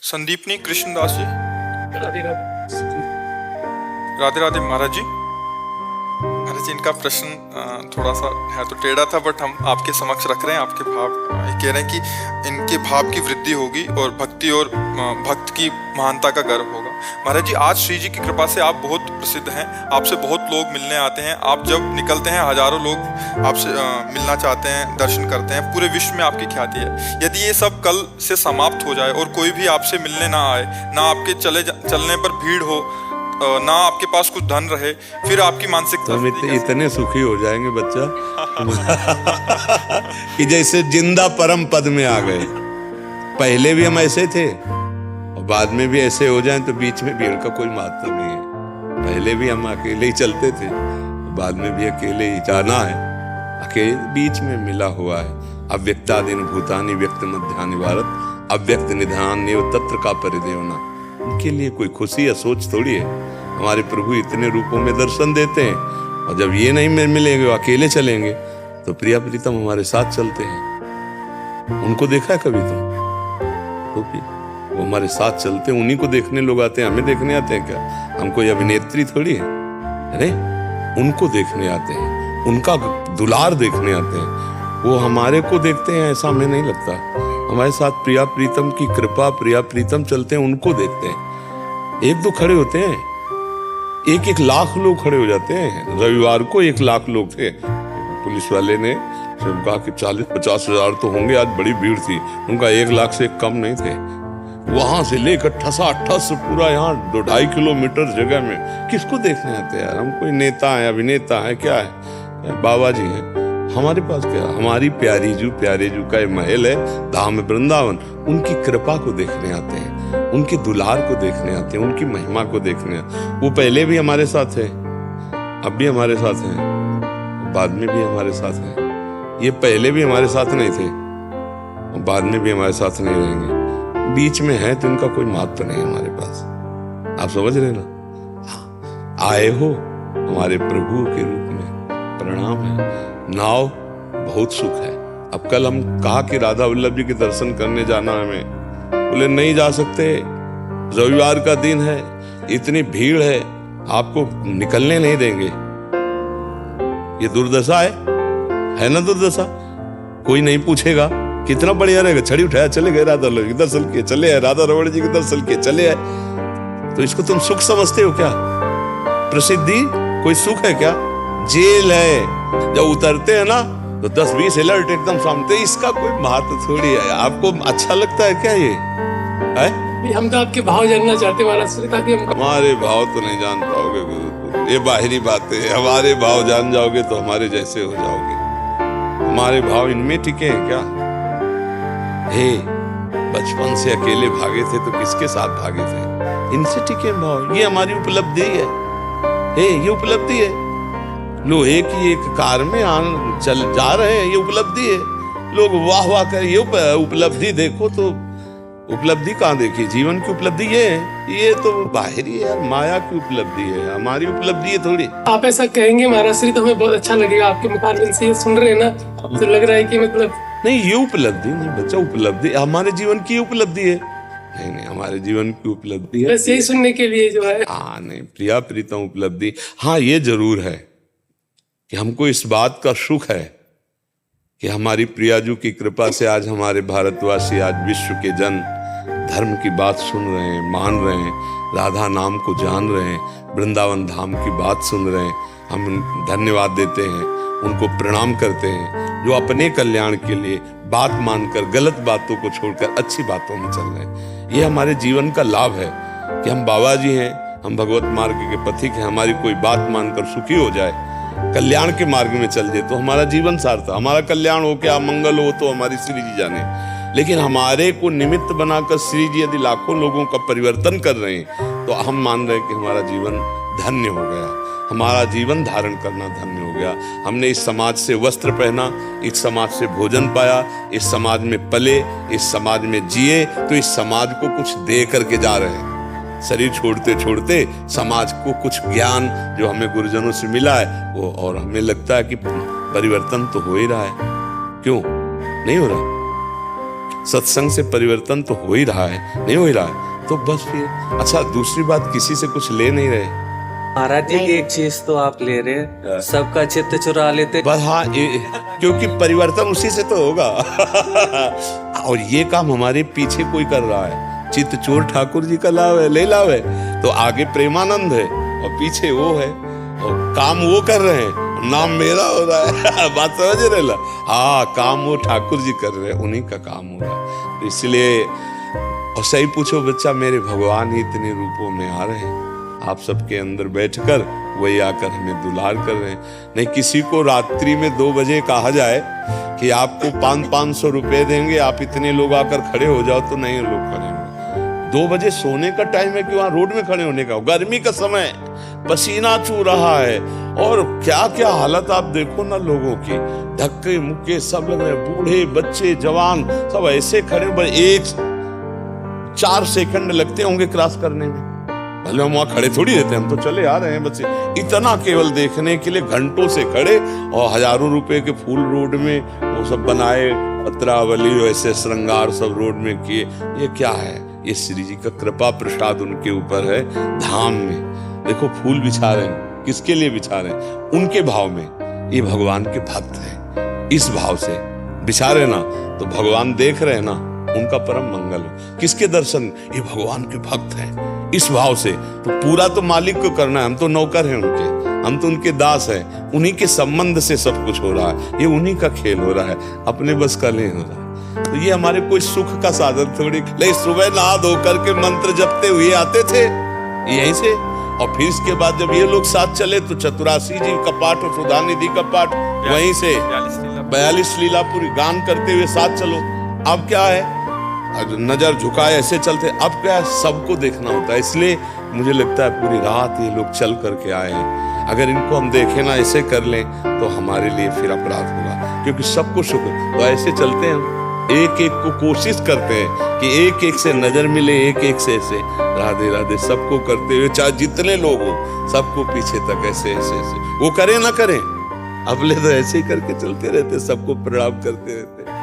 संदीपनी कृष्णदास जी। राधे राधे। राधे राधे महाराज जी। महाराज जी, इनका प्रश्न थोड़ा सा है तो टेढ़ा था, बट हम आपके समक्ष रख रहे हैं। आपके भाव ये कह रहे हैं कि इनके भाव की वृद्धि होगी और भक्ति और भक्त की महानता का गर्व होगा। महाराज जी, आज श्री जी की कृपा से आप बहुत प्रसिद्ध हैं, आपसे बहुत लोग मिलने आते हैं। आप जब निकलते हैं हजारों लोग आपसे मिलना चाहते हैं, दर्शन करते हैं, पूरे विश्व में आपकी ख्याति है। यदि ये सब कल से समाप्त हो जाए और कोई भी आपसे मिलने ना आए, ना आपके चलने पर भीड़ हो, ना आपके पास कुछ धन रहे, फिर आपकी मानसिकता हम इतने सुखी हो जाएंगे बच्चा कि जैसे जिंदा परम पद में आ गए। पहले भी हम ऐसे थे और बाद में भी ऐसे हो जाएं तो बीच में भीड़ का कोई महत्व नहीं है। पहले भी हम अकेले ही चलते थे, बाद में भी अकेले ही जाना है। अकेले बीच में मिला हुआ है। अव्यक्तादीन भूतानि व्यक्त मध्यानि भारत अव्यक्त निधान निव तत्र का परिदेवना। उनके लिए कोई खुशी या सोच थोड़ी है। हमारे प्रभु इतने रूपों में दर्शन देते हैं और जब ये नहीं मिलेंगे, अकेले चलेंगे, तो प्रिया प्रीतम हमारे साथ चलते हैं। उनको देखा है कभी तुम? तो भी वो हमारे साथ चलते हैं, उन्हीं को देखने लोग आते हैं। हमें देखने आते हैं क्या? हम कोई अभिनेत्री थोड़ी है। अरे उनको देखने आते हैं, उनका दुलार देखने आते हैं। वो हमारे को देखते हैं ऐसा हमें नहीं लगता। हमारे साथ प्रिया प्रीतम की कृपा, प्रिया प्रीतम चलते हैं, उनको देखते हैं। एक दो खड़े होते हैं, 1-1 लाख लोग खड़े हो जाते हैं। रविवार को 1 लाख लोग थे। पुलिस वाले ने कहा कि 40-50 हजार तो होंगे, आज बड़ी भीड़ थी। उनका 1 लाख से कम नहीं थे। वहां से लेकर ठस पूरा यहाँ 2-2.5 किलोमीटर जगह में किसको देखने आते हैं यार? हम कोई नेता है, अभिनेता है, क्या है? बाबा जी हैं। हमारे पास क्या? हमारी प्यारे जू का ये महल है, धाम वृंदावन। उनकी कृपा को देखने आते हैं, उनके दुलार को देखने आते हैं, उनकी महिमा को देखने आते हैं। वो पहले भी हमारे साथ है, अब भी हमारे साथ हैं, बाद में भी हमारे साथ हैं। ये पहले भी हमारे साथ नहीं थे और बाद में भी हमारे साथ नहीं रहेंगे। बीच में है तो इनका कोई महत्व नहीं है हमारे पास। आप समझ रहे ना? आए हो हमारे प्रभु के रूप में, प्रणाम है। नाव बहुत सुख है। अब कल हम कहा कि राधा वल्लभ जी के दर्शन करने जाना हमें, बोले नहीं जा सकते, रविवार का दिन है, इतनी भीड़ है, आपको निकलने नहीं देंगे। ये दुर्दशा है ना? दुर्दशा। कोई नहीं पूछेगा, कितना बढ़िया रहेगा। छड़ी उठाया चले गए, राधा वल्लभ जी के दर्शन किए चले आए, राधा रमण जी के दर्शन किए चले आए। तो इसको तुम सुख समझते हो क्या? प्रसिद्धि कोई सुख है क्या? जेल है। जब उतरते हैं ना तो 10-20 अलर्ट एकदम सामने। इसका कोई महत्व थोड़ी है। आपको अच्छा लगता है क्या ये है? हम तो आपके भाव जानना चाहते हैं महाराज, ताकि हम हमारे भाव तो नहीं जान पाओगे, ये बाहरी बातें है। हमारे भाव जान जाओगे तो हमारे जैसे हो जाओगे। हमारे भाव इनमें टिके हैं क्या? हे, बचपन से अकेले भागे थे तो किसके साथ भागे थे? इनसे टिके भाव। ये हमारी उपलब्धि है। हे, ये उपलब्धि है। लोहे की एक कार में चल जा रहे हैं, ये उपलब्धि है। लोग वाह वाह कर, ये उपलब्धि देखो। तो उपलब्धि कहाँ देखी? जीवन की उपलब्धि ये है। ये तो बाहरी है यार, माया की उपलब्धि है। हमारी उपलब्धि है थोड़ी। आप ऐसा कहेंगे महाराज श्री तो हमें बहुत अच्छा लगेगा। आपके मुखारबिन से ये सुन रहे हैं ना, तो लग रहा है कि मतलब नहीं, ये उपलब्धि नहीं बच्चा, उपलब्धि हमारे जीवन की उपलब्धि है। नहीं, हमारे जीवन की उपलब्धि है। बस यही सुनने के लिए जो है। हाँ नहीं, प्रिया प्रीतम उपलब्धि। हाँ, ये जरूर है कि हमको इस बात का सुख है कि हमारी प्रियाजू की कृपा से आज हमारे भारतवासी, आज विश्व के जन धर्म की बात सुन रहे हैं, मान रहे हैं, राधा नाम को जान रहे हैं, वृंदावन धाम की बात सुन रहे हैं। हम धन्यवाद देते हैं, उनको प्रणाम करते हैं, जो अपने कल्याण के लिए बात मानकर गलत बातों को छोड़कर अच्छी बातों में चल रहे हैं। ये हमारे जीवन का लाभ है कि हम बाबा जी हैं, हम भगवत मार्ग के पथिक हैं। हमारी कोई बात मानकर सुखी हो जाए, कल्याण के मार्ग में चल जाए तो हमारा जीवन सार्थक। हमारा कल्याण हो, क्या मंगल हो, तो हमारी श्री जी जाने। लेकिन हमारे को निमित्त बनाकर श्री जी यदि लाखों लोगों का परिवर्तन कर रहे हैं तो हम मान रहे हैं कि हमारा जीवन धन्य हो गया, हमारा जीवन धारण करना धन्य हो गया। हमने इस समाज से वस्त्र पहना, इस समाज से भोजन पाया, इस समाज में पले, इस समाज में जिए, तो इस समाज को कुछ दे करके जा रहे हैं। शरीर छोड़ते छोड़ते समाज को कुछ ज्ञान जो हमें गुरुजनों से मिला है वो, और हमें लगता है कि परिवर्तन तो हो ही रहा है। क्यों नहीं हो रहा? सत्संग से परिवर्तन तो हो ही रहा है, नहीं हो ही रहा है तो बस फिर अच्छा। दूसरी बात, किसी से कुछ ले नहीं रहे महाराज जी, एक चीज तो आप ले रहे हैं, सबका चित्त चुरा लेते। बस हाँ, क्योंकि परिवर्तन उसी से तो होगा। और ये काम हमारे पीछे कोई कर रहा है, चित्त चोर ठाकुर जी का लाभ है, ले लाभ है, तो आगे प्रेमानंद है और पीछे वो है, और काम वो कर रहे हैं, नाम मेरा हो रहा है। बात समझ रहे ला? हाँ, काम वो ठाकुर जी कर रहे हैं, उन्हीं का काम हो रहा है। तो इसलिए और सही पूछो बच्चा, मेरे भगवान ही इतने रूपों में आ रहे हैं, आप सबके अंदर बैठकर वही आकर हमें दुलार कर रहे हैं। नहीं किसी को रात्रि में 2 बजे कहा जाए कि आपको 500 रुपए देंगे, आप इतने लोग आकर खड़े हो जाओ, तो नहीं लोग खड़े होंगे। 2 बजे सोने का टाइम है कि वहां रोड में खड़े होने का, गर्मी का समय, पसीना चू रहा है, और क्या क्या हालत आप देखो ना लोगों की, धक्के मुक्के सब लग रहे हैं, बूढ़े बच्चे जवान सब ऐसे खड़े, बस 4 सेकंड लगते होंगे क्रॉस करने में। भले हम वहां खड़े थोड़ी रहते, हम तो चले आ रहे हैं बच्चे, इतना केवल देखने के लिए घंटों से खड़े, और हजारों रुपए के फूल रोड में वो सब बनाए, पत्रावली वैसे श्रृंगार सब रोड में किए। ये क्या है? ये श्री जी का कृपा प्रसाद उनके ऊपर है। धाम में देखो फूल बिछा रहे हैं, किसके लिए बिछा रहे हैं? उनके भाव में। ये भगवान के भक्त हैं, इस भाव से बिछा रहे ना, तो भगवान देख रहे हैं ना, उनका परम मंगल हो। किसके दर्शन? ये भगवान के भक्त हैं, इस भाव से। तो पूरा तो मालिक को करना है, हम तो नौकर हैं उनके, हम तो उनके दास हैं, उन्हीं के संबंध से सब कुछ हो रहा है, ये उन्हीं का खेल हो रहा है, अपने बस का नहीं हो रहा है। तो ये हमारे कोई सुख का साधन थोड़ी। लेकिन सुबह नहा धो करके मंत्र जपते हुए आते थे यहीं से, और फिर इसके बाद जब ये लोग साथ चले तो चतुरासी जी का पाठ और सुधानिधि का पाठ वहीं से 42 लीला पूरी गान करते हुए साथ चलो। अब क्या है, नजर झुकाए ऐसे चलते, अब क्या है, सबको देखना होता है। इसलिए मुझे लगता है पूरी रात ये लोग चल करके आए हैं। अगर इनको हम देखें ना, ऐसे कर लें, तो हमारे लिए फिर अपराध होगा, क्योंकि सबको शुक्र। तो ऐसे चलते हैं, एक एक को कोशिश करते हैं कि एक एक से नजर मिले, एक एक से ऐसे राधे राधे सबको करते हुए, चाहे जितने लोग हो, सबको पीछे तक ऐसे ऐसे ऐसे, वो करें ना करें, अपने तो ऐसे ही करके चलते रहते, सबको प्रणाम करते रहते।